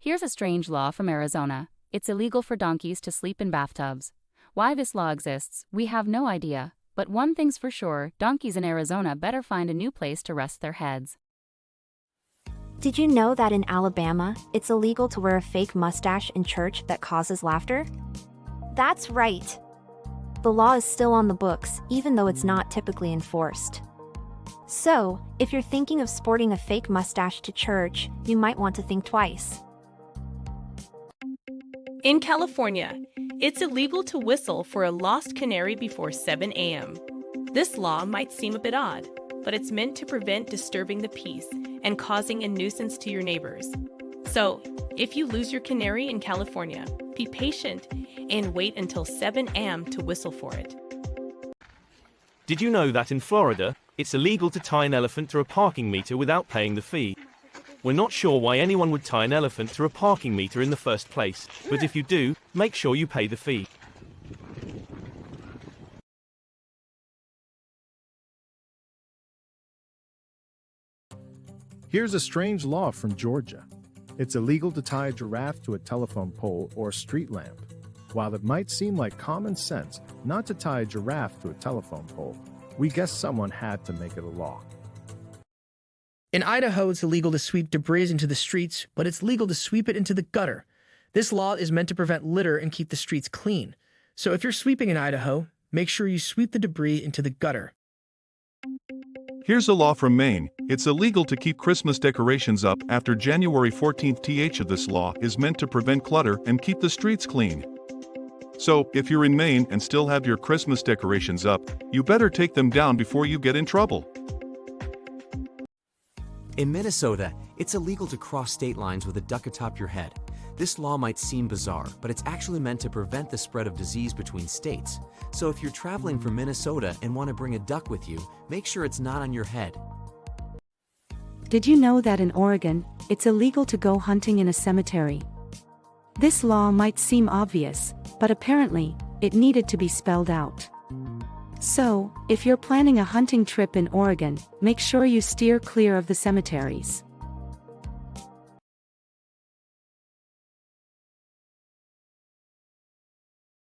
Here's a strange law from Arizona. It's illegal for donkeys to sleep in bathtubs. Why this law exists, we have no idea, but one thing's for sure, donkeys in Arizona better find a new place to rest their heads. Did you know that in Alabama, it's illegal to wear a fake mustache in church that causes laughter? That's right. The law is still on the books, even though it's not typically enforced. So, if you're thinking of sporting a fake mustache to church, you might want to think twice. In California, it's illegal to whistle for a lost canary before 7 a.m. This law might seem a bit odd, but it's meant to prevent disturbing the peace and causing a nuisance to your neighbors. So, if you lose your canary in California, be patient and wait until 7 a.m. to whistle for it. Did you know that in Florida, it's illegal to tie an elephant to a parking meter without paying the fee? We're not sure why anyone would tie an elephant to a parking meter in the first place, but if you do, make sure you pay the fee. Here's a strange law from Georgia. It's illegal to tie a giraffe to a telephone pole or street lamp. While it might seem like common sense not to tie a giraffe to a telephone pole, we guess someone had to make it a law. In Idaho, it's illegal to sweep debris into the streets, but it's legal to sweep it into the gutter. This law is meant to prevent litter and keep the streets clean. So if you're sweeping in Idaho, make sure you sweep the debris into the gutter. Here's a law from Maine. It's illegal to keep Christmas decorations up after January 14th. This law is meant to prevent clutter and keep the streets clean. So, if you're in Maine and still have your Christmas decorations up, you better take them down before you get in trouble. In Minnesota, it's illegal to cross state lines with a duck atop your head. This law might seem bizarre, but it's actually meant to prevent the spread of disease between states. So if you're traveling from Minnesota and want to bring a duck with you, make sure it's not on your head. Did you know that in Oregon, it's illegal to go hunting in a cemetery? This law might seem obvious, but apparently, it needed to be spelled out. So, if you're planning a hunting trip in Oregon, make sure you steer clear of the cemeteries.